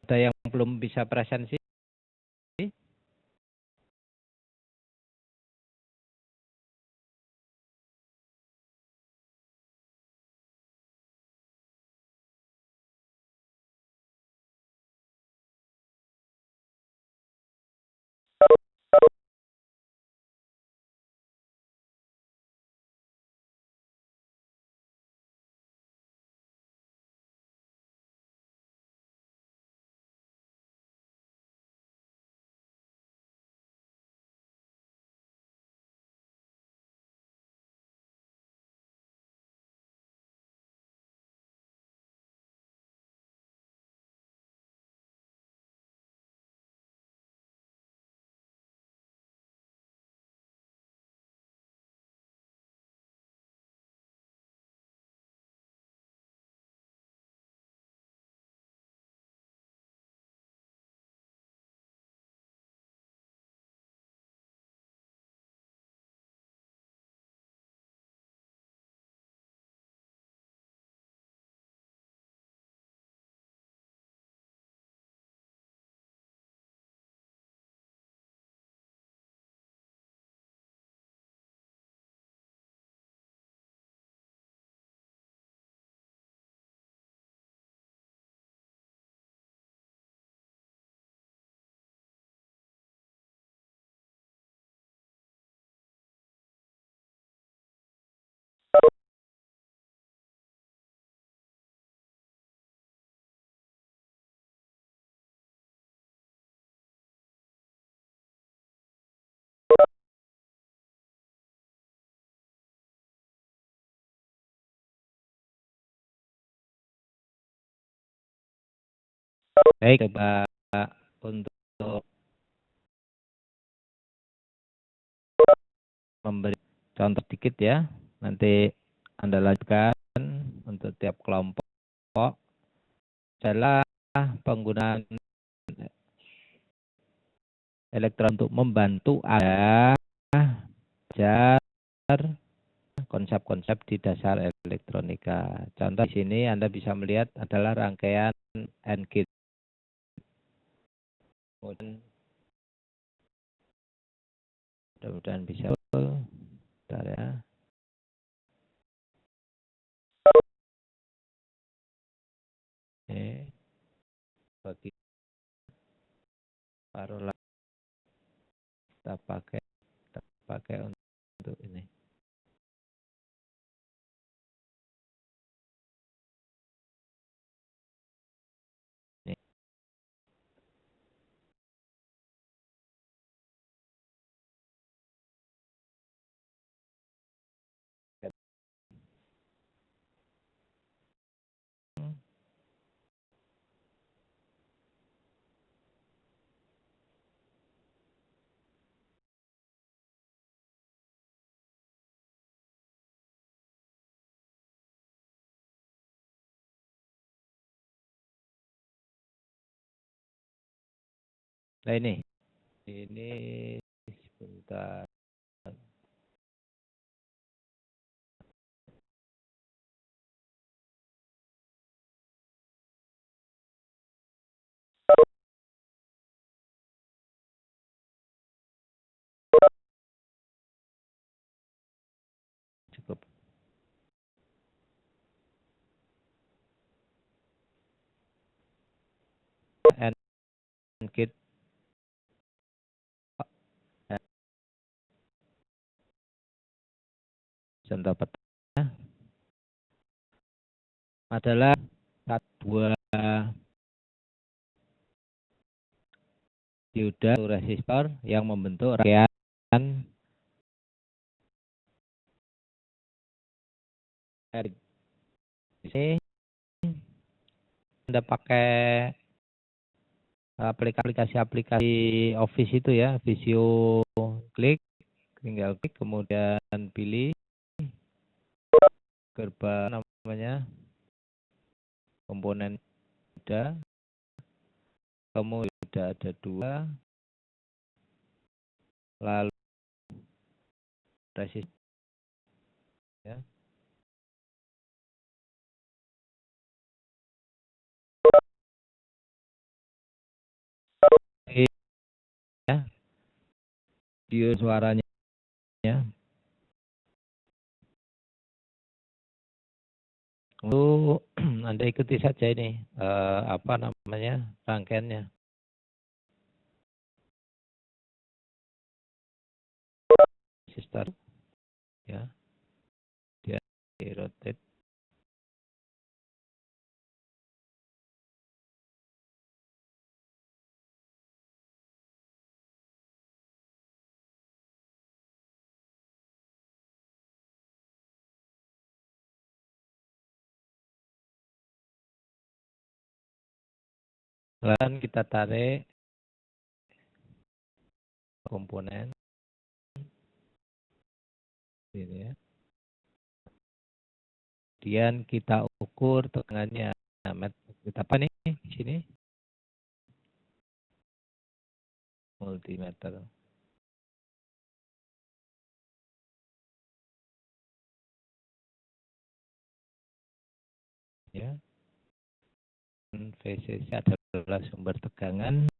Ada yang belum bisa presensi? Baik, coba untuk memberi contoh sedikit ya. Nanti Anda lanjutkan untuk tiap kelompok adalah penggunaan elektron untuk membantu Anda belajar konsep-konsep di dasar elektronika. Contoh di sini Anda bisa melihat adalah rangkaian N-gate. Mudah-mudahan bisa. Bentar ya. Ini bagi taruhlah kita pakai untuk ini. Nah ini sebentar. Cukup. N-gate contoh pertama adalah dua dioda resistor yang membentuk rangkaian ini. Anda pakai aplikasi Office itu ya, Visio, tinggal klik kemudian pilih gerbang namanya komponen dioda, kemudian ada dua, lalu resistor ya. audio suaranya. Lalu Anda ikuti saja ini apa namanya rangkaiannya. Start ya. Dia di rotate. Lalu kita tarik komponen ini ya. Kemudian kita ukur tegangannya. Nah, kita apa nih di sini? Multimeter. Ya. VCC adalah sumber tegangan.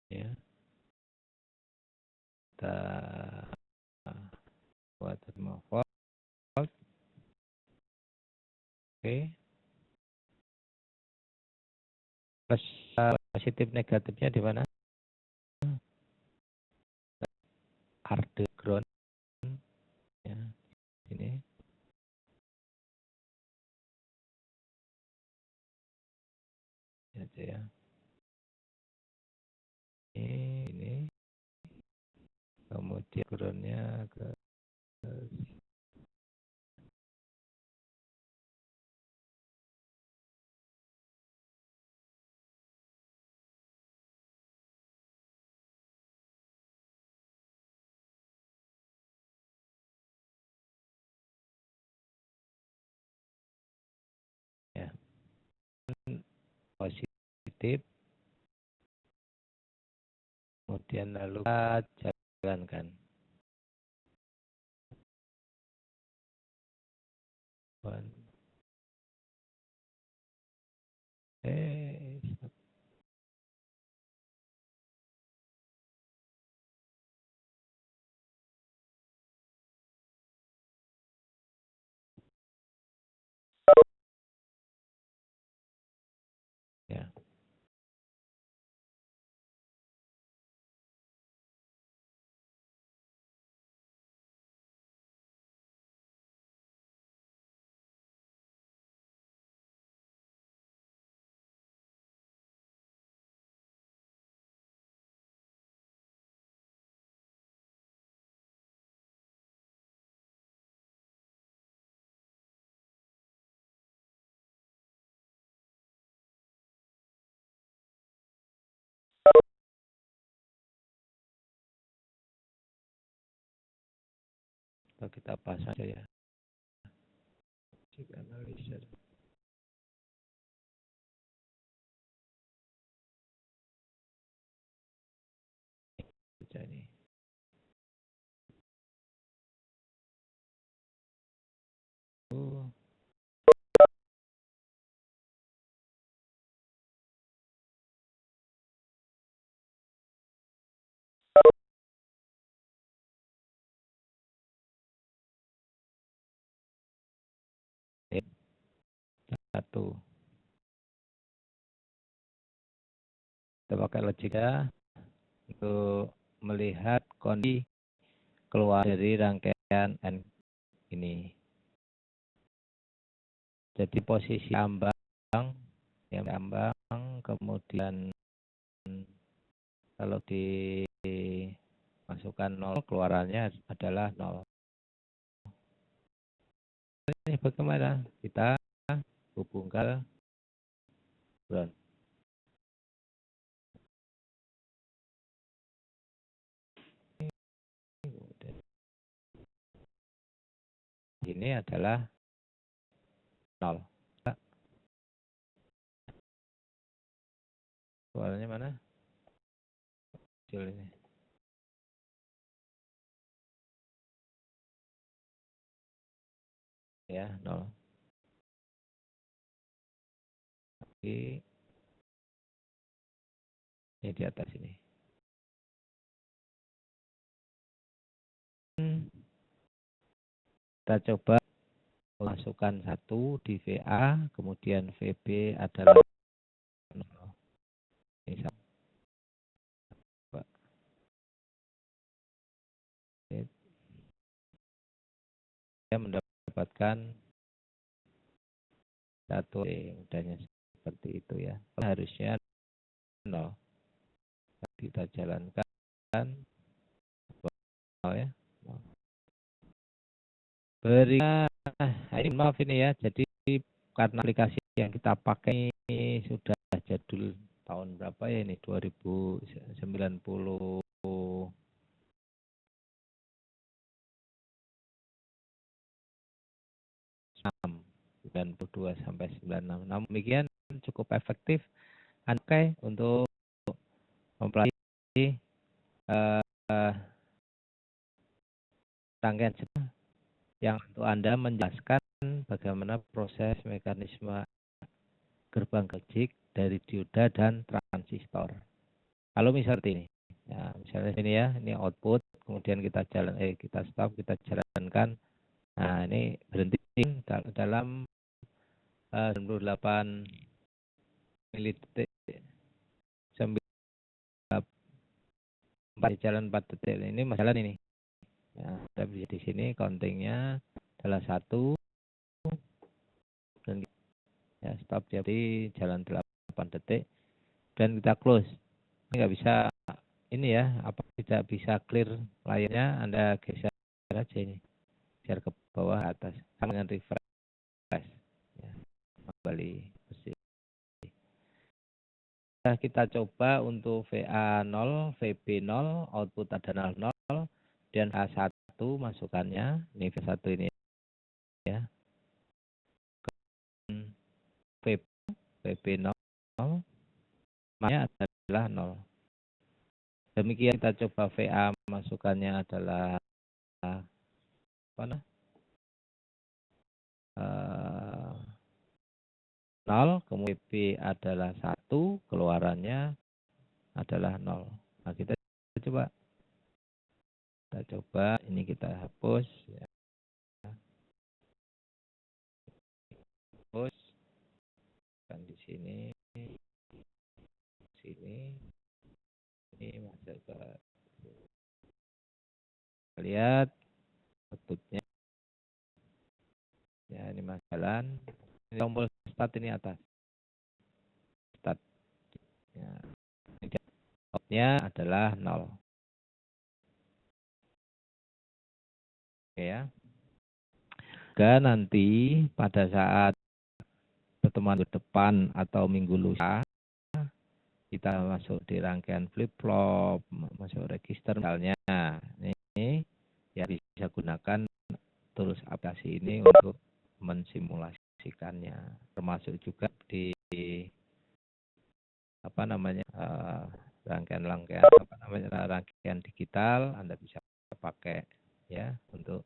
Ya. Kita buat termovolt. Oke. Plus positif negatifnya di mana? Arde ground. Ya. Ini. Ya. Ini. Kemudian groundnya ke ya. Positif. Kemudian lalu kita jalankan. Ya. Kita pasang saja ya. Analyzer. Jadi. Satu. Kita pakai logika untuk melihat kondisi keluar dari rangkaian N ini. Jadi posisi ambang, kemudian kalau dimasukkan 0, keluarannya adalah 0. Ini bagaimana? Kita hubungkan ground. Ini adalah 0. Keluarannya mana? Kecil ini. Ya, 0. Oke. Ini di atas ini. Kita coba masukkan 1 di VA, kemudian VB adalah 0. Ini dia mendapatkan 1, mudahnya seperti itu ya. Harusnya 0. Kita jalankan 0 ya. Berikan, ini maaf ini ya, jadi karena aplikasi yang kita pakai ini sudah jadul tahun berapa ya ini, 2090 92 sampai 96. Namun demikian cukup efektif Oke untuk mempelajari rangkaian yang untuk Anda menjelaskan bagaimana proses mekanisme gerbang logik dari dioda dan transistor. Kalau misalnya ini, ya, misalnya ini ya, ini output, kemudian kita kita stop, kita jalankan. Nah, ini berhenti dalam 98 milidetik, 4 jalan 4 detik. Ini masalah ini. Ya, kita bisa di sini countingnya adalah 1 dan ya stop jadi jalan 8 detik dan kita close. Ini nggak bisa ini ya, apa tidak bisa clear layarnya, Anda geser aja ini, geser ke bawah atas dengan refresh ya, kembali bersih. Nah, kita coba untuk VA 0, VB 0, output adalah 0 dan A1 masukannya, ini V1 ini ya. VB 0 makanya adalah 0. Demikian kita coba VA masukannya adalah apa nah? 0, kemudian B adalah 1, keluarannya adalah 0. Nah, kita coba ini kita hapus ya. Hapus kan di sini ini masuk ke lihat outputnya ya, ini mas jalan, ini tombol start ini atas start ya, outputnya adalah 0. Oke ya. Dan nanti pada saat pertemuan ke depan atau minggu lusa kita masuk di rangkaian flip-flop, masuk register misalnya, ini ya bisa gunakan tools aplikasi ini untuk mensimulasikannya, termasuk juga di apa namanya rangkaian digital Anda bisa pakai ya untuk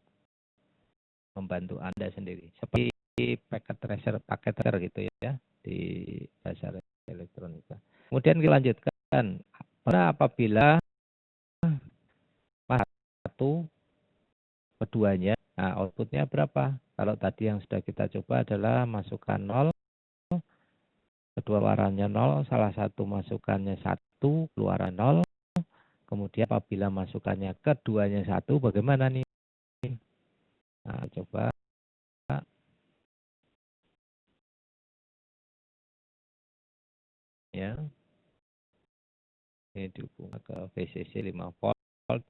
membantu Anda sendiri seperti packet tracer gitu ya di dasar elektronika. Kemudian kita lanjutkan, mana apabila satu keduanya, nah outputnya berapa? Kalau tadi yang sudah kita coba adalah masukkan 0, kedua keluarannya 0, salah satu masukannya 1, keluaran 0. Kemudian apabila masukannya keduanya 1, bagaimana nih? Nah, coba ya. Ini dihubungkan ke VCC 5 volt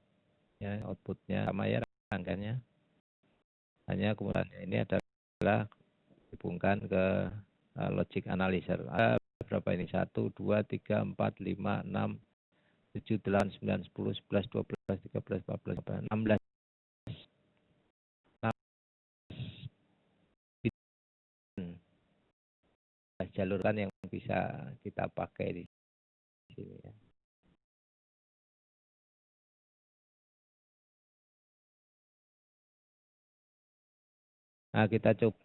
ya, outputnya sama ya rangkaiannya. Hanya kemudian ini adalah dihubungkan ke logic analyzer. Ada berapa ini? 1, 2, 3, 4, 5, 6, 7, 8, 9, 10, 11, 12, 13, 14, 16. Jalur kan yang bisa kita pakai di sini ya. Nah, kita coba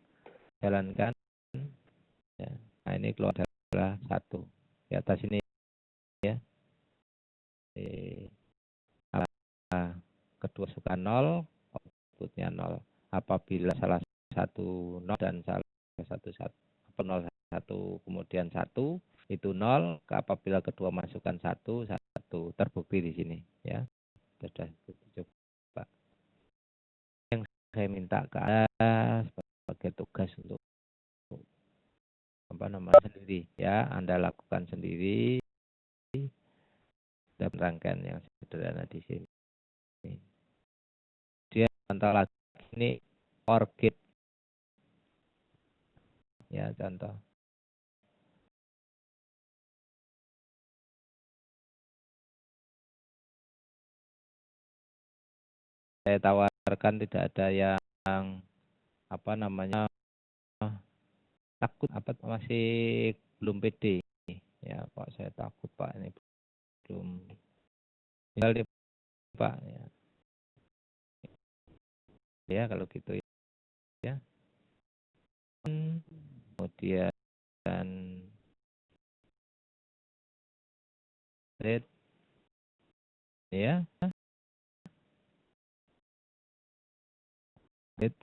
jalankan ya. Nah, ini keluar adalah 1 di atas ini ya. kedua suka 0, outputnya 0. Apabila salah satu 0 dan salah satu 0 1 kemudian 1 itu 0, apabila kedua masukkan 1 1 terbukti di sini ya. Sudah coba. Yang saya minta ke Anda sebagai tugas untuk sendiri ya, Anda lakukan sendiri dan rangkaian yang sederhana di sini. Dia contoh lagi ini OR gate ya, contoh. Saya tawarkan tidak ada yang takut masih belum pede ya, Pak saya takut Pak, ini belum tinggal di Pak ya kalau gitu ya. Kemudian red ya, red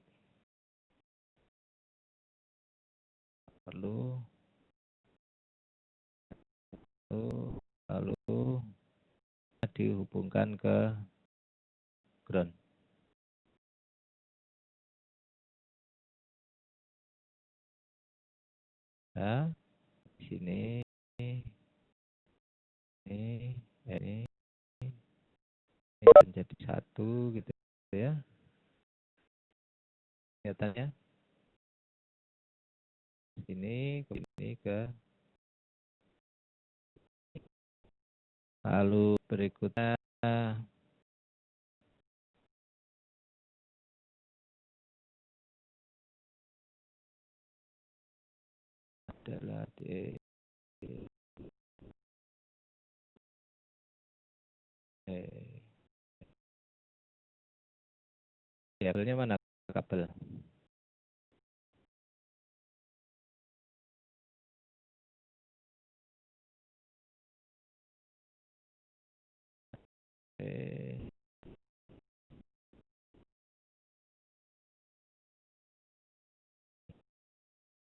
perlu lalu dihubungkan ke ground ya, di sini ini menjadi satu gitu ya kelihatannya. Ini ke lalu berikutnya adalah kabelnya mana kabel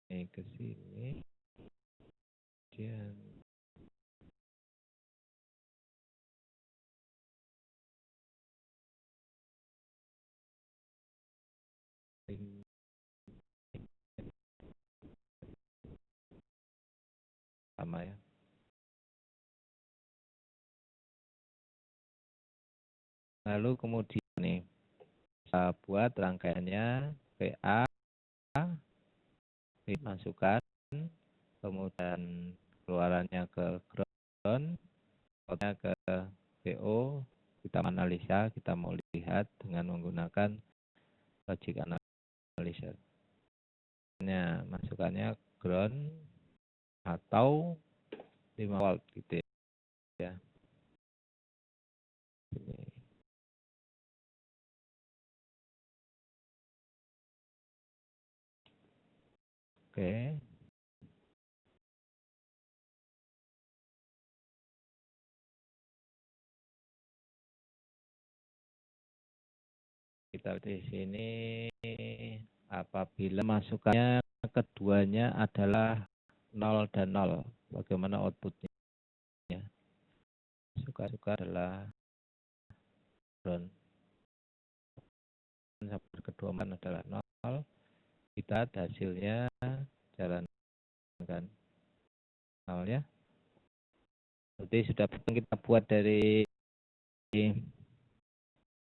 ini ke sini kemudian sama ya. Lalu kemudian nih kita buat rangkaiannya PA masukkan, kemudian keluarannya ke ground, outputnya ke PO, kita analisa, kita mau lihat dengan menggunakan logic analyzer. Masukannya ground atau 5 volt gitu ya. Oke. Kita di sini apabila masukannya keduanya adalah 0 dan 0, bagaimana outputnya? Suka-suka adalah ground. Kedua mana adalah 0, kita hasilnya jalankan 0 ya. Berarti sudah kita buat dari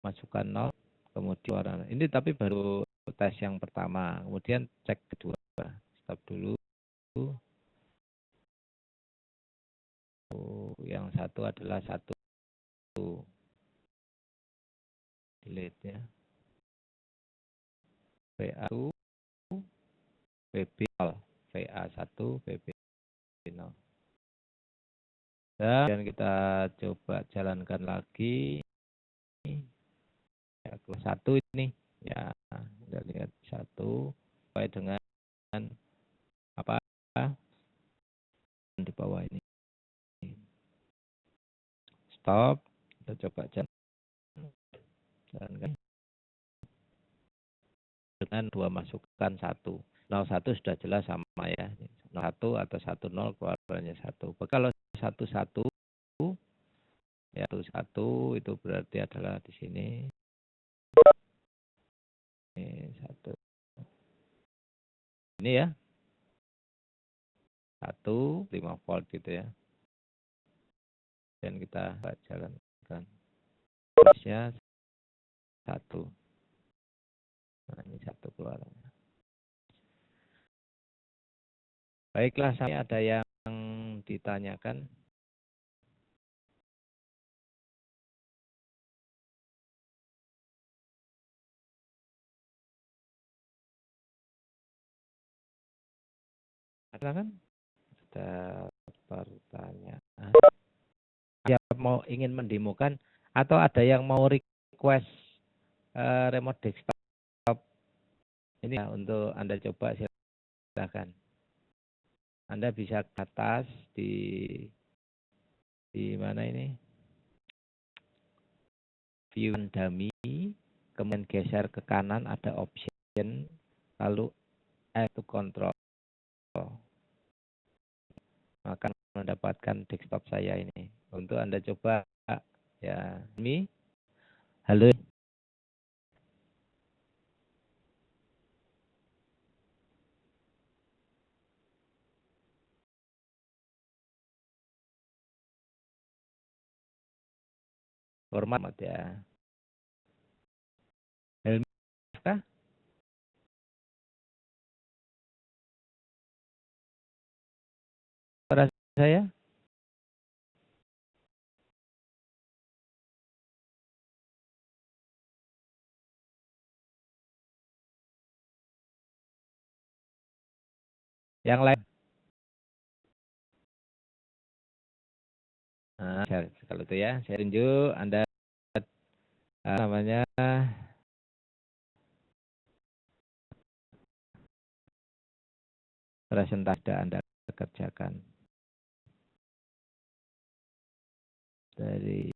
masukkan 0, kemudian warna. Ini tapi baru tes yang pertama, kemudian cek kedua. Stop dulu. Yang satu adalah 1. Delete ya. VA1, VB0. VA1, VB0. Dan kita coba jalankan lagi. Ya, kelas 1 ini. Ya, kita lihat 1 sesuai dengan apa di bawah ini. desktop, kita coba jalankan dengan 2 masukan 1. 01 sudah jelas sama ya. 01 atau 10 keluarannya 1. Kalau 11 ya 1 itu berarti adalah di sini. Ini 1. Ini ya. 1 5 volt gitu ya. Dan kita jalankan. Terusnya 1. Nah, ini 1 keluarannya. Baiklah, saya ada yang ditanyakan. Ada kan? Ada pertanyaan. Siapa mau ingin mendemokan atau ada yang mau request remote desktop ini ya, untuk Anda coba silakan. Anda bisa ke atas di mana ini? View dummy, kemudian geser ke kanan ada option, lalu add to control. Maka mendapatkan desktop saya ini. Untuk Anda coba ya, ini. Halo. Hormat ya. Helmi kah? Suara saya? Yang lain? Nah, kalau itu ya, saya tunjuk Anda namanya presentasi Anda kerjakan dari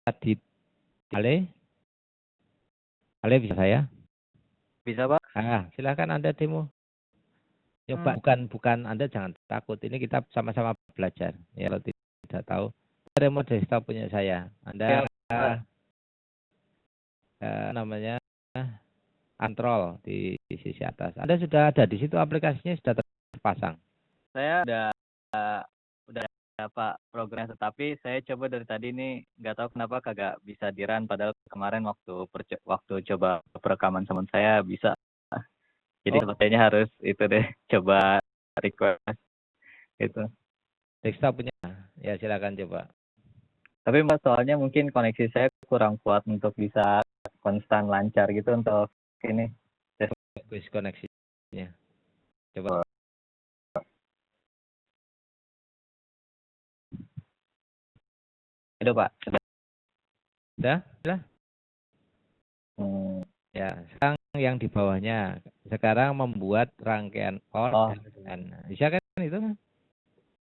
tadi Ale bisa saya? Bisa, Pak. Silakan Anda demo. Coba bukan Anda jangan takut. Ini kita sama-sama belajar. Ya, kalau tidak tahu, remote desktop punya saya. Anda namanya Control di sisi atas. Anda sudah ada di situ, aplikasinya sudah terpasang. Saya udah Pak programnya, tetapi saya coba dari tadi ini nggak tahu kenapa kagak bisa di-run, padahal kemarin waktu coba perekaman teman saya bisa. Jadi kayaknya harus itu deh, coba request itu. Desktop punya, ya silakan coba. Tapi Mas, soalnya mungkin koneksi saya kurang kuat untuk bisa konstan lancar gitu untuk ini. Bagus koneksinya. Coba. Itu Pak. Sudah? Ya, sekarang yang di bawahnya. Sekarang membuat rangkaian bisa kan itu?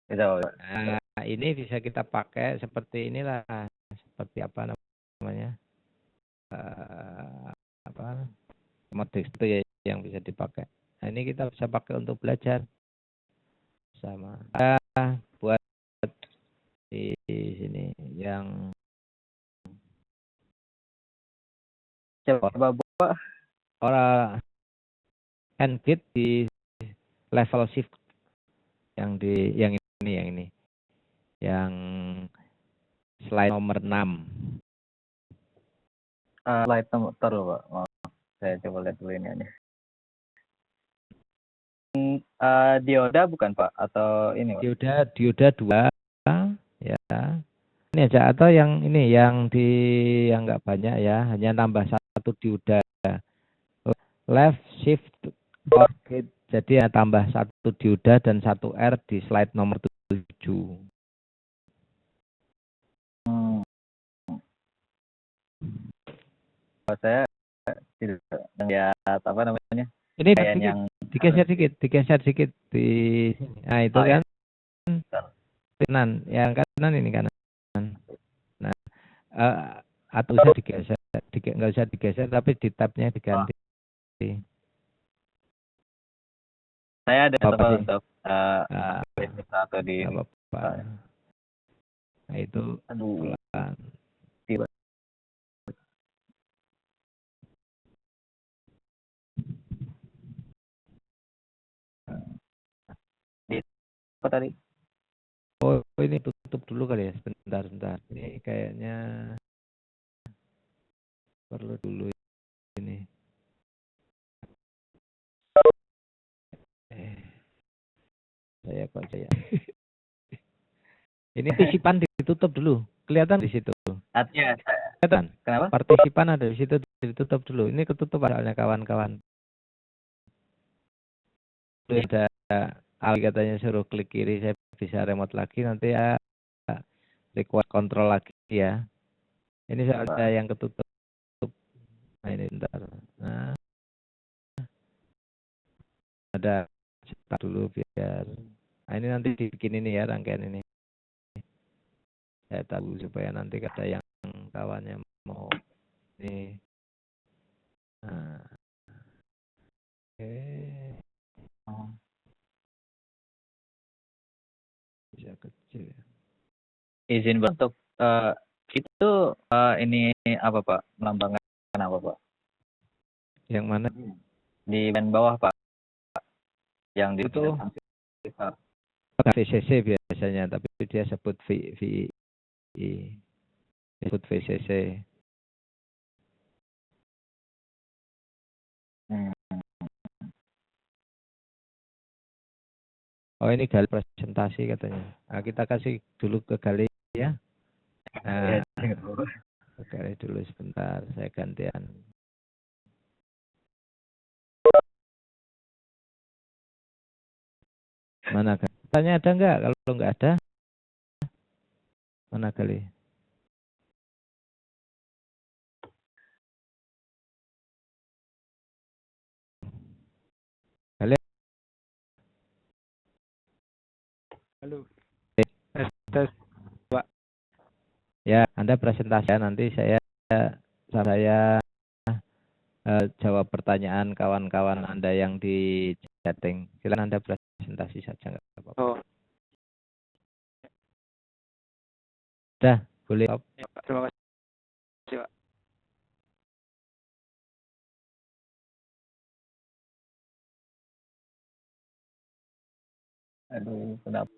Bisa. Nah, ini bisa kita pakai seperti inilah. Seperti apa namanya? Remote itu ya yang bisa dipakai. Nah, ini kita bisa pakai untuk belajar sama. Buat di sini yang coba buat orang Engit di level shift yang ini yang slide nomor 6. Slide nomor Pak. Saya coba lihat dulu ini aja. Dioda bukan Pak, atau ini Pak? Dioda 2 ya. Ini aja, atau yang ini yang nggak banyak ya, hanya tambah 1 dioda. Left shift orbit, jadi ya tambah 1 dioda dan 1 R di slide nomor 7. Saya tidak lihat apa namanya. Ini kayak yang digeser dikit di nah itu Oh, kan ya. kanan, yang kanan ini kanan. Nah, atau usah digeser, nggak usah digeser tapi di tabnya diganti. Saya ada Apa coba sih? untuk aktif atau di Nggak ini. apa-apa. Nah itu Aduh. pelan. Tiba. Di apa tadi? Oh ini tutup dulu kali ya, sebentar. Ini kayaknya perlu dulu ini. Saya. Ini partisipan ditutup dulu. Kelihatan di situ. Artinya Kelihatan. kenapa? Partisipan ada di situ ditutup dulu. Ini ketutup soalnya kawan-kawan. Ada Ali katanya suruh klik kiri, saya bisa remote lagi nanti ya request control lagi ya. Ini ada yang ketutup. Nah ini bentar. Nah, ada cetak dulu biar. Nah ini nanti dibikin ini ya rangkaian ini. Saya tahu supaya nanti ada yang kawannya mau ini. Nah, oke. Bisa kecil ya. Izin untuk itu ini apa Pak? Melambangkan apa Pak? Yang mana? Di bagian bawah Pak. Yang di Itu VCC biasanya, tapi dia sebut VI. Disebut VCC. Oh ini Gali presentasi katanya. Nah, kita kasih dulu ke Gali ya. Nah, ke Gali dulu sebentar, saya gantian. Mana Gali? Tanya ada nggak? Kalau nggak ada, mana Gali? Gali? Halo. Tes. Pak. Ya, Anda presentasi nanti saya jawab pertanyaan kawan-kawan Anda yang di chatting. Silakan Anda presentasi saja nggak apa-apa. Oh. Dah, boleh. Ya, Pak. Terima kasih, Pak. Aduh, kenapa?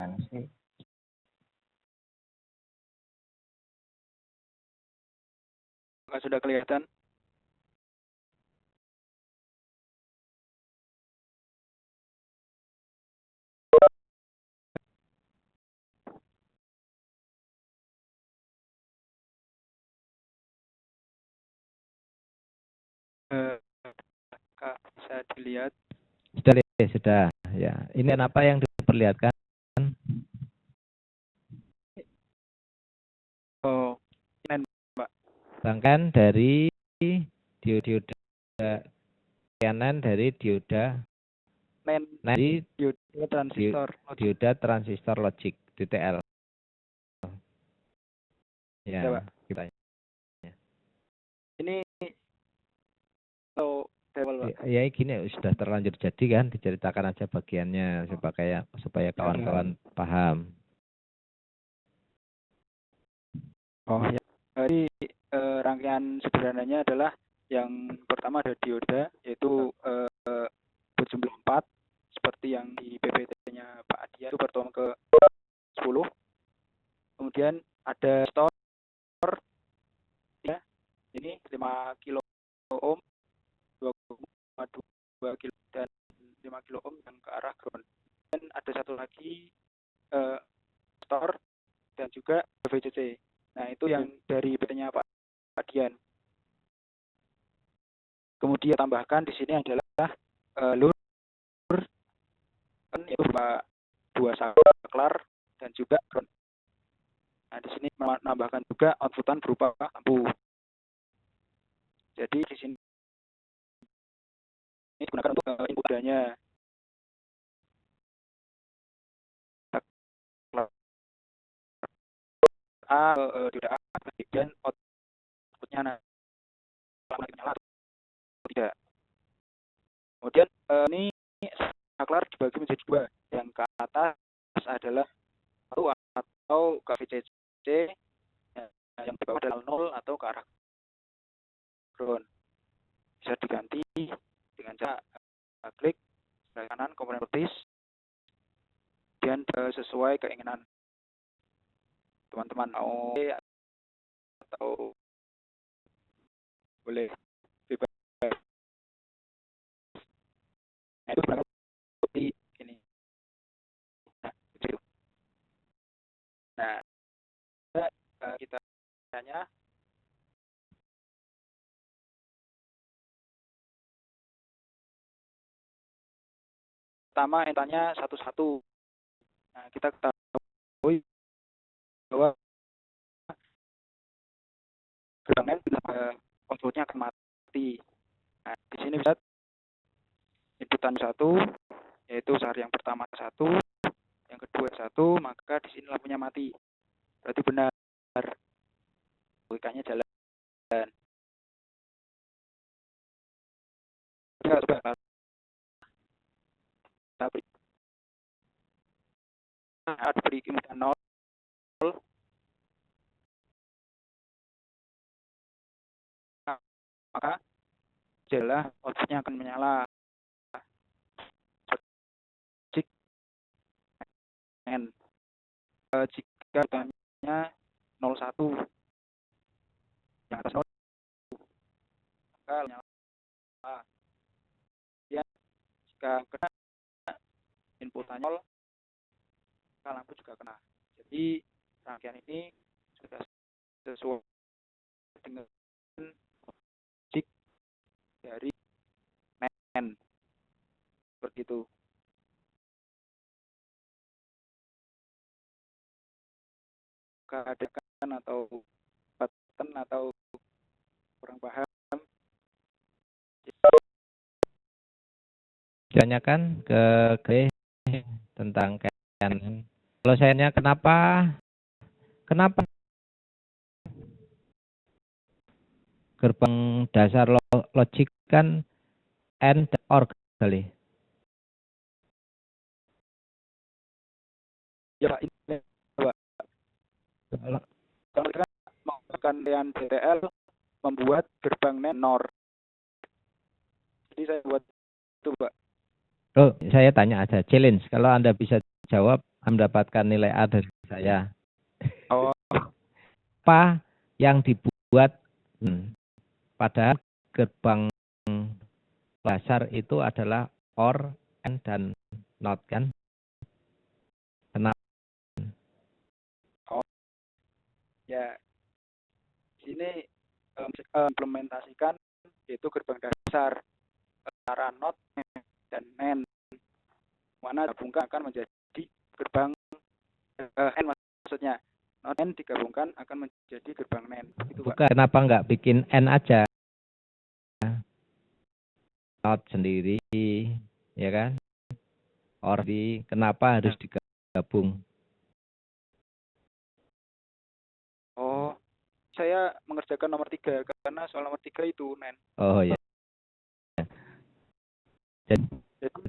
Mana sih? Apakah sudah kelihatan? Kak, bisa dilihat. Sudah. Ya, ini apa yang diperlihatkan? Oh, ini Pak. Rangkaian dari dioda kanan dari dioda dari dioda transistor logic DTL. Ya, Pak. kita. Ini Pak. Ya gini sudah terlanjur jadi kan, diceritakan aja bagiannya supaya kawan-kawan paham. Oh ya. Jadi rangkaian sederhananya adalah yang pertama ada dioda yaitu berjumlah 4 seperti yang di PPT-nya Pak Adia itu bertolong ke 10. Kemudian ada store ya. Ini 5 kilo ohm, 2,2 kilo dan 5 kilo ohm yang ke arah ground. Dan ada satu lagi store dan juga VCC. Nah, itu yang dari PT-nya Pak Dian. Kemudian dia tambahkan di sini adalah lur yaitu berupa 2 saklar dan juga ground. Nah, di sini menambahkan juga outputan berupa lampu. Jadi di sini ini digunakan untuk input adanya. Dioda A, kemudian outputnya nyala atau tidak. Kemudian ini saklar dibagi menjadi 2. Yang ke atas adalah 1 atau ke VCC, yang di bawah adalah 0 atau ke arah ground. Bisa diganti dengan cara klik sebelah kanan komponen properties dan sesuai keinginan teman-teman mau atau boleh bebas. Nah, itu berangkat seperti ini. Nah, itu. Nah, kita tanya pertama entanya 1-1. Nah, kita ketahui bahwa gerbang outputnya akan mati. Nah, di sini bisa inputan 1, yaitu sehari yang pertama 1, yang kedua 1, maka di sini lampunya mati. Berarti benar logikanya jalan. Coba ada beri inputan 0, maka jelas outputnya akan menyala. Jika utangnya 01 yang atas 0 maka menyala. Ya, jika kena inputannya 0 maka lampu juga kena. Jadi rangkaian ini sudah sesuai dengan logik dari NAND seperti itu. Keadakan atau button atau kurang paham. Tanyakan ke Grey tentang Canon. Kalau sayangnya kenapa gerbang dasar logik kan AND OR kali. Ya Pak, ini Pak. Kalau kita menggunakan dengan DTL membuat gerbang NOR. Jadi saya buat itu Pak. Oh, saya tanya aja, challenge. Kalau Anda bisa jawab, mendapatkan nilai A dari saya. Oh. Apa yang dibuat padahal gerbang dasar itu adalah OR, AND, dan NOT kan? Kenapa? Oh. Ya, sini implementasikan yaitu gerbang dasar antara NOT dan NAND, mana digabungkan akan menjadi gerbang N maksudnya. NOT N digabungkan akan menjadi gerbang NAND. Itu, Pak. Bukan, kenapa nggak bikin N aja? NOT sendiri, ya kan? OR kenapa harus digabung? Oh, saya mengerjakan nomor 3 karena soal nomor 3 itu NAND. Oh ya. Jadi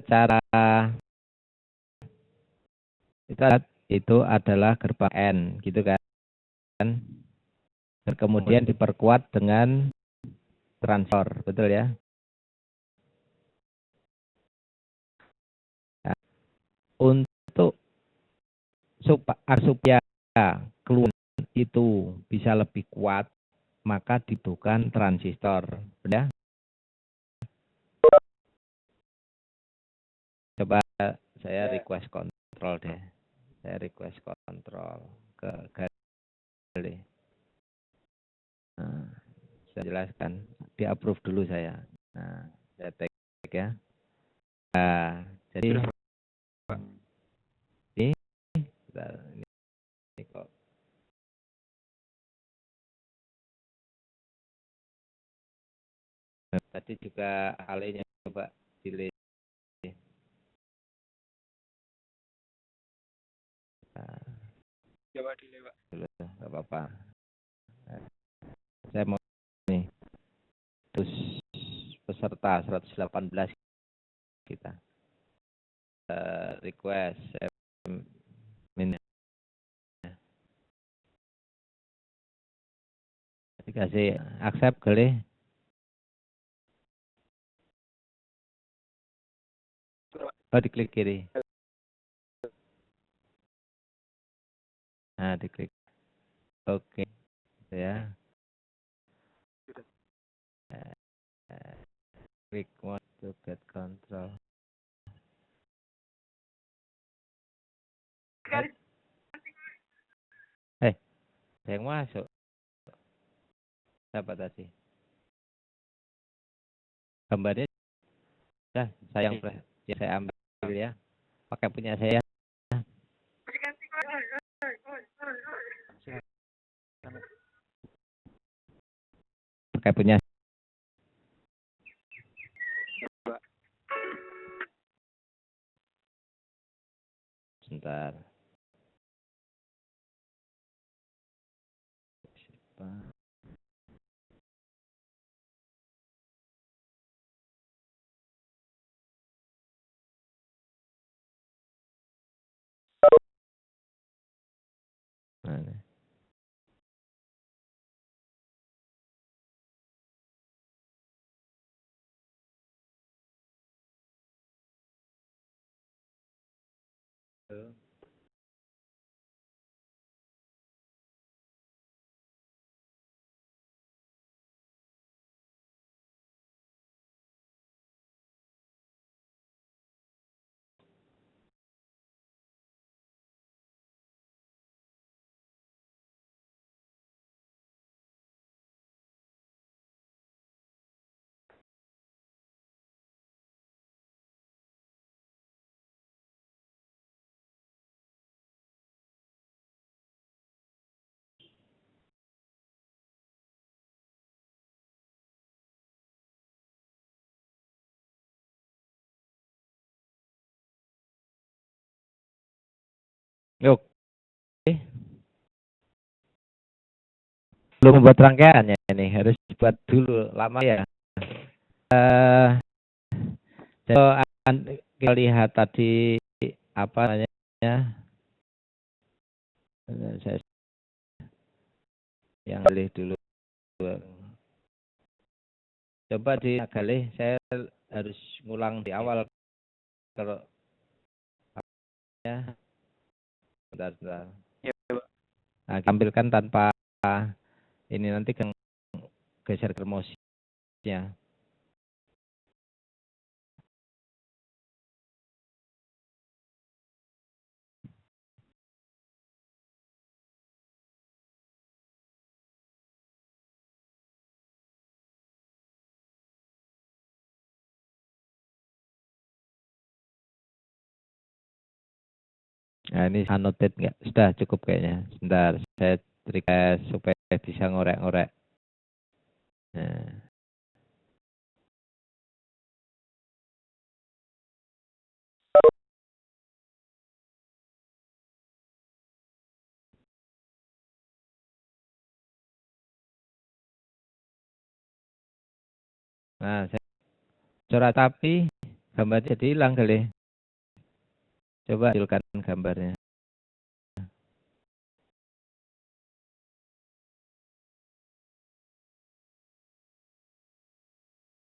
cara itu adalah gerbang N, gitu kan? Dan kemudian diperkuat dengan transistor, betul ya? Nah, untuk supaya keluar itu bisa lebih kuat, maka dibutuhkan transistor, benar? Coba saya request kontrol deh. Saya request kontrol ke Gali. Nah, saya jelaskan, di approve dulu saya. Nah, saya tag ya. Nah, jadi Sudah, Pak. bentar, ini kok tadi juga alenya coba delete. Nah, Coba delay, Pak. dulu nggak apa-apa. Nah, saya mau nih terus peserta 118 kita request dikasih accept kali. Oh, diklik kiri. Nah, diklik oke ya. Klik want to get control. Yang masuk siapa tadi? Gambarnya dah saya ambil ya. Pakai punya saya. Pakai punya. Sebentar. Mana? Yuk. Belum membuat rangkaiannya ini harus buat dulu lama ya. Saya akan kita lihat tadi apa namanya saya yang galih dulu. Coba di galih saya harus ngulang di awal kalau ya. Bentar. Ya, Pak. Nah, tampilkan tanpa ini nanti kan geser ke mouse-nya. Nah, ini annotate nggak? Sudah cukup kayaknya. Sebentar, saya request supaya bisa ngorek-ngorek. Nah, saya coret tapi gambarnya jadi hilang kali. Coba hasilkan gambarnya.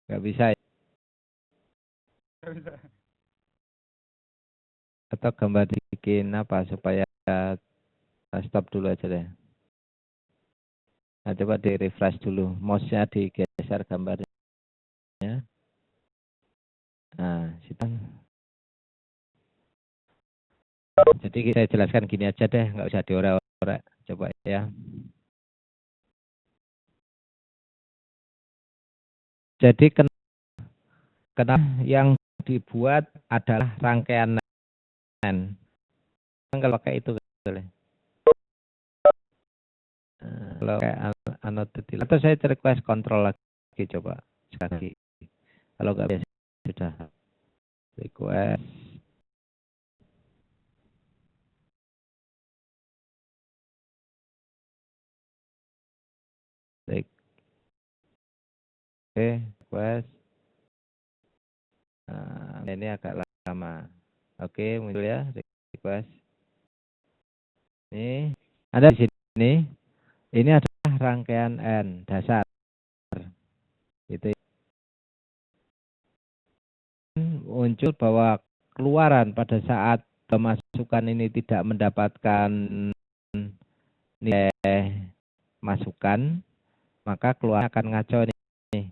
Nggak bisa ya? Atau gambar bikin apa supaya stop dulu aja deh. Nah, coba di refresh dulu. Mouse-nya digeser gambarnya. Nah, situ. Jadi saya jelaskan gini aja deh, nggak usah diorek-orek. Coba ya. Jadi Kenapa yang dibuat adalah rangkaian NAND. Kalau pakai itu boleh. Kalau kayak annotated atau saya request kontrol lagi coba sekali. Kalau nggak biasa sudah request. Oke, request. Nah, ini agak lama. Oke, muncul ya request. Ini ada di sini. Ini adalah rangkaian N dasar. Itu muncul bahwa keluaran pada saat pemasukan ini tidak mendapatkan nilai masukan, maka keluar akan ngaco nih.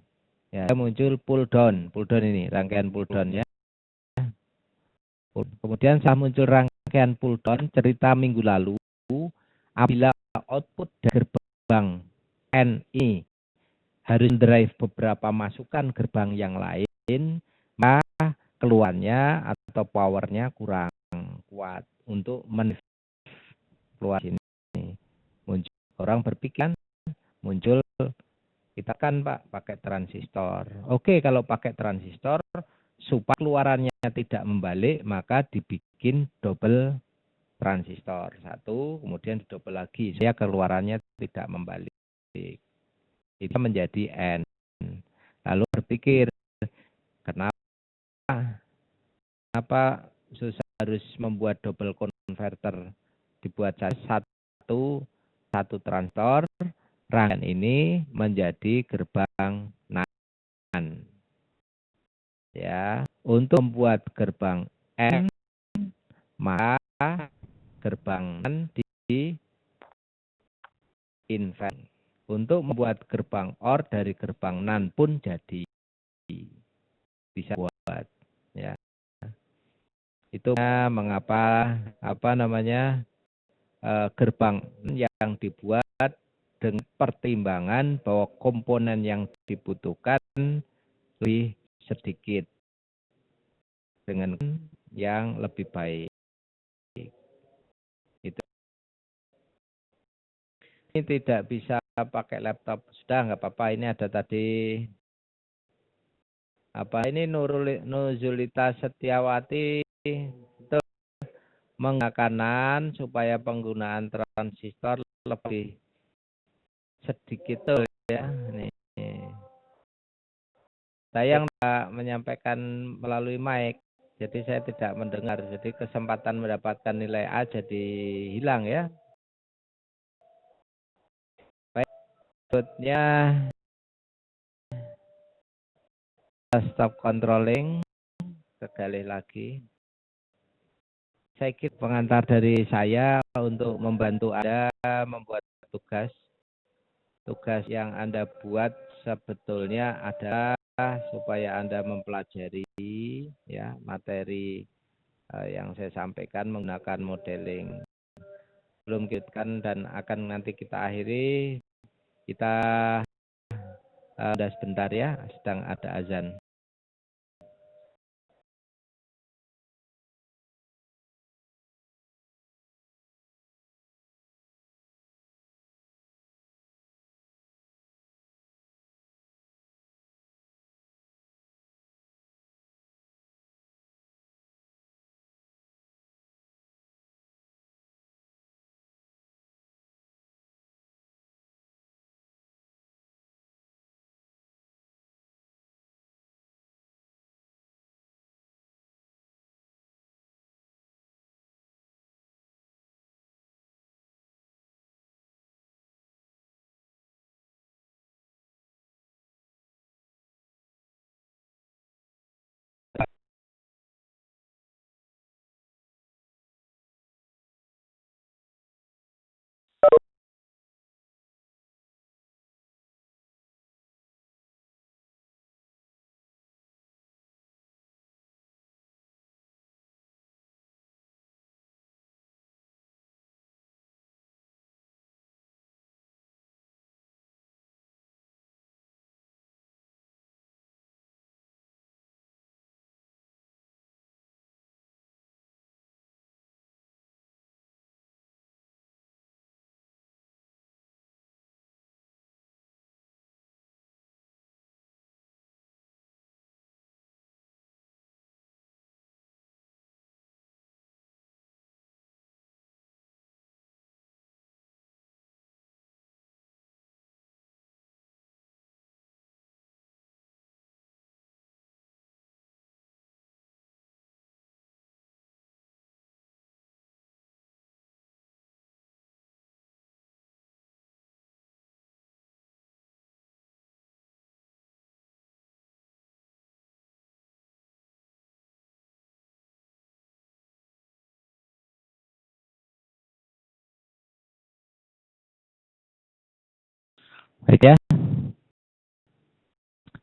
Ya, muncul pull down ini rangkaian pull down ya. Kemudian saya muncul rangkaian pull down cerita minggu lalu, apabila output dari gerbang N ini harus drive beberapa masukan gerbang yang lain, maka keluarnya atau powernya kurang kuat untuk keluar ini. Muncul orang berpikir muncul kita kan Pak pakai transistor. Oke, kalau pakai transistor supaya keluarannya tidak membalik maka dibikin double transistor satu, kemudian didouble lagi supaya keluarannya tidak membalik. Itu menjadi N. Lalu berpikir kenapa susah harus membuat double converter, dibuat satu transistor, rangkaian ini menjadi gerbang NAND. Ya, untuk membuat gerbang N maka gerbang NAND di invert. Untuk membuat gerbang OR dari gerbang NAND pun jadi bisa buat ya. Itu mengapa gerbang yang dibuat dengan pertimbangan bahwa komponen yang dibutuhkan lebih sedikit dengan yang lebih baik. Itu. Ini tidak bisa pakai laptop, sudah nggak apa-apa. Ini ada tadi ini Nuzulita Setiawati itu menggunakan NAND supaya penggunaan transistor lebih sedikit tuh ya. Nih. Saya nggak menyampaikan melalui mic, jadi saya tidak mendengar. Jadi kesempatan mendapatkan nilai A jadi hilang ya. Baik, berikutnya stop controlling, sekali lagi. Saya kira pengantar dari saya untuk membantu Anda membuat tugas yang Anda buat sebetulnya adalah supaya Anda mempelajari ya materi yang saya sampaikan menggunakan modeling. Belum kita dan akan nanti kita akhiri. Kita udah sebentar ya, sedang ada azan. Baik ya.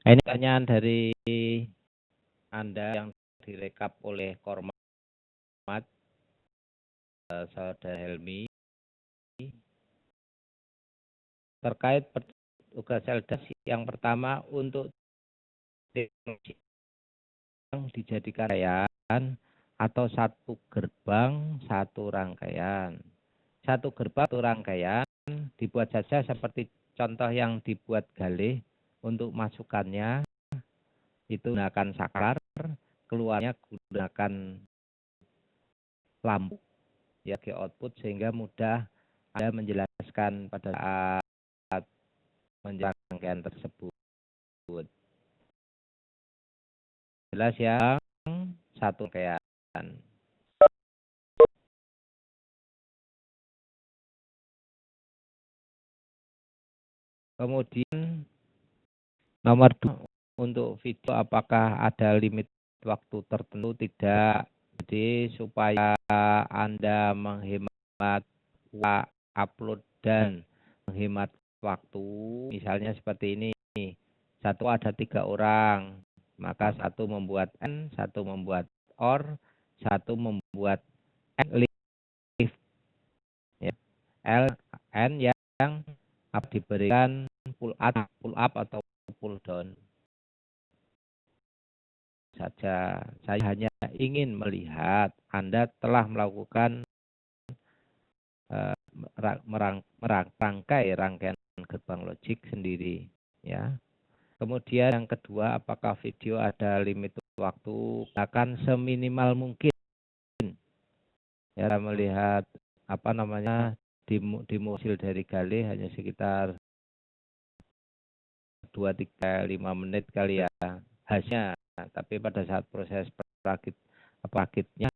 Ini pertanyaan dari Anda yang direkap oleh Kormat, Saudara Helmi, terkait tugas LDAS yang pertama untuk yang dijadikan rangkaian atau satu gerbang satu rangkaian. Satu gerbang satu rangkaian dibuat saja seperti contoh yang dibuat Galih. Untuk masukannya itu gunakan saklar, keluarnya gunakan lampu ya ke output, sehingga mudah Anda menjelaskan pada saat menjelaskan rangkaian tersebut. Jelas ya, satu rangkaian. Kemudian nomor 2, untuk video apakah ada limit waktu tertentu? Tidak. Jadi supaya Anda menghemat upload dan menghemat waktu, misalnya seperti ini, satu ada 3 orang, maka satu membuat N, satu membuat OR, satu membuat lift ya. N yang diberikan pull up atau pull down saja. Saya hanya ingin melihat Anda telah melakukan merangkai rangkaian gerbang logik sendiri ya. Kemudian yang kedua, apakah video ada limit waktu? Akan seminimal mungkin ya, melihat di musil dari Galih hanya sekitar 2-5 menit kali ya hasilnya. Tapi pada saat proses perakitnya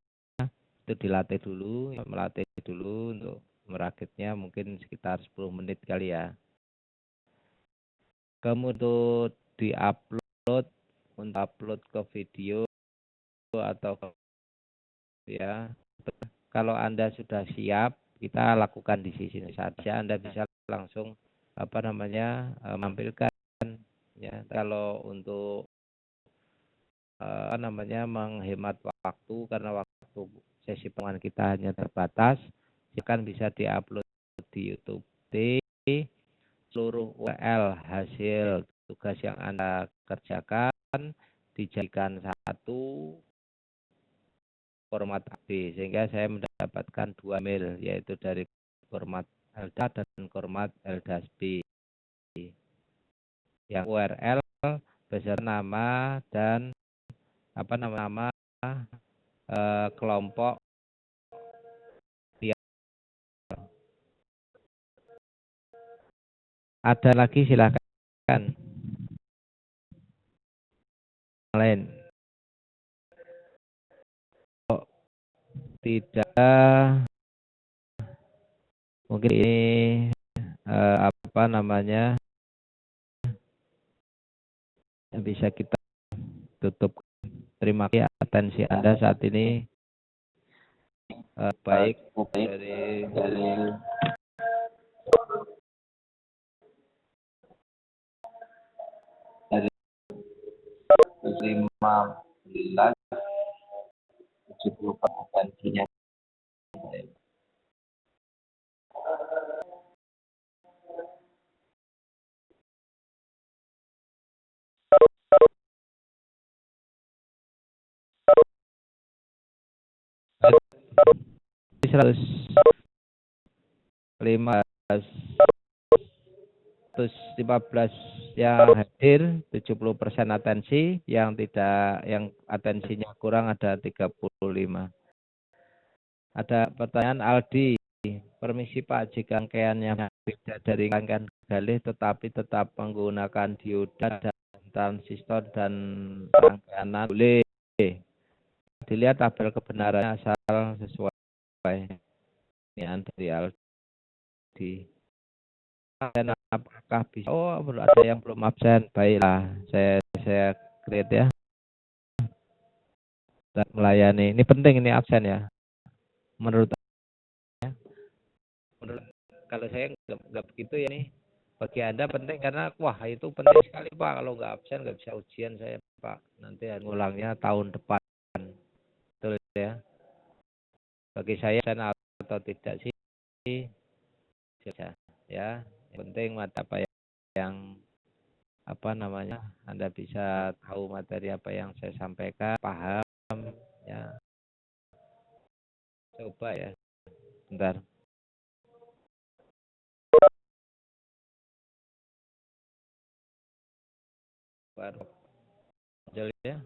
itu dilatih dulu, melatih dulu untuk merakitnya mungkin sekitar 10 menit kali ya. Kemudian upload ke video atau ya, kalau Anda sudah siap, kita lakukan di sini saja. Anda bisa langsung menampilkan ya. Kalau untuk menghemat waktu, karena waktu sesi pengulangan kita hanya terbatas, kan bisa diupload di YouTube. Seluruh URL hasil tugas yang Anda kerjakan dijadikan satu format AB, sehingga saya mendapatkan 2 mail, yaitu dari format LDAS dan format LDAS B. Yang URL beserta nama dan nama kelompok. Ada lagi silakan. Lain. Tidak, mungkin ini bisa kita tutup. Terima kasih atensi Anda saat ini. Baik dari 15 70 atensinya. Seratus 115 yang hadir, 70% atensi, yang atensinya kurang ada 35. Ada pertanyaan Aldi. Permisi Pak, jika rangkaiannya beda dari rangkaian Galih tetapi tetap menggunakan dioda dan transistor dan rangkaian boleh. Dilihat tabel kebenarannya asal sesuai. Ini dari Aldi. Dan apakah bisa? Oh, ada yang belum absen. Baiklah, saya create ya. Dan melayani. Ini penting, ini absen ya. Menurut kalau saya nggak begitu ya nih. bagi Anda penting karena wah itu penting sekali Pak, kalau nggak absen nggak bisa ujian saya Pak, nanti ngulangnya tahun depan. Betul ya. Bagi saya absen atau tidak sih saja ya. Yang penting mata apa yang apa namanya Anda bisa tahu materi apa yang saya sampaikan, paham ya. Coba ya. Bentar. Baru muncul ya.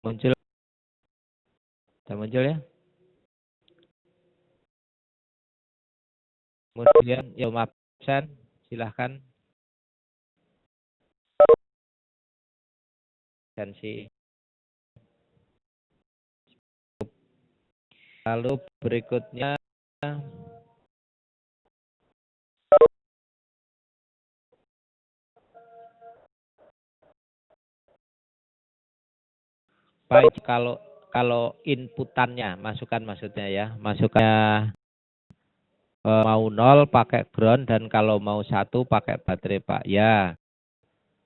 Muncul. Sudah muncul ya. Kemudian yang absen silahkan absensi. Lalu berikutnya baik kalau inputannya masukan maksudnya ya, masukannya mau 0 pakai ground dan kalau mau 1 pakai baterai Pak. Ya.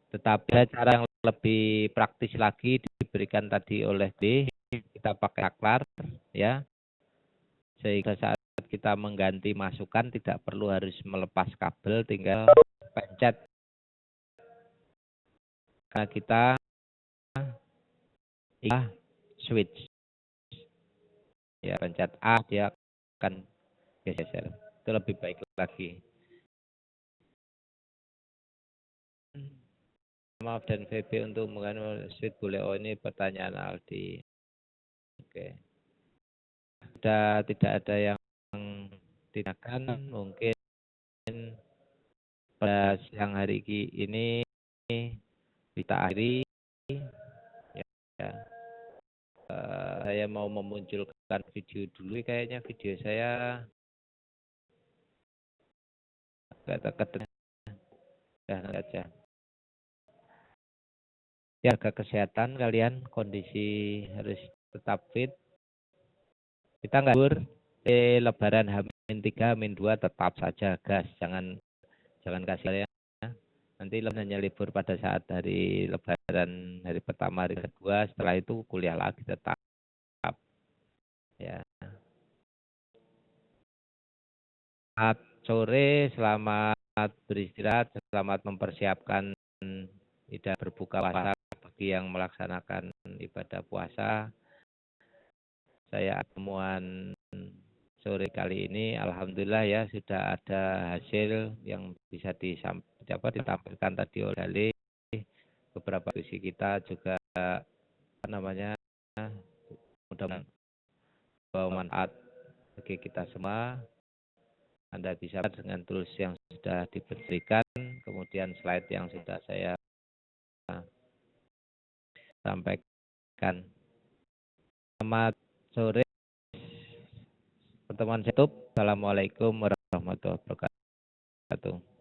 Tetapi ada cara yang lebih praktis lagi diberikan tadi oleh D, kita pakai saklar ya. Sehingga saat kita mengganti masukan tidak perlu harus melepas kabel, tinggal pencet. Karena kita switch. Ya, pencet A dia akan geser. Itu lebih baik lagi. Maaf dan VB untuk menggunakan switch boleh. Oh ini pertanyaan Aldi. Oke. Tidak ada yang tindakan mungkin pada siang hari ini kita akhiri ya. Saya mau memunculkan video dulu kayaknya video saya agak ya aja. Jaga kesehatan kalian, kondisi harus tetap fit. Kita nggak libur, Lebaran H-3, H-2 tetap saja gas, jangan kasih ya. Nanti hanya libur pada saat hari Lebaran hari pertama, hari kedua, setelah itu kuliah lagi tetap. Ya. Selamat sore, selamat beristirahat, selamat mempersiapkan tidak berbuka puasa bagi yang melaksanakan ibadah puasa. Saya temuan sore kali ini alhamdulillah ya sudah ada hasil yang bisa ditampilkan tadi oleh Ali. Beberapa diskusi kita juga mudah-mudahan bermanfaat bagi kita semua. Anda bisa dengan tools yang sudah diberikan, kemudian slide yang sudah saya sampaikan. Selamat sore. Pertemuan saya tutup. Assalamualaikum warahmatullahi wabarakatuh.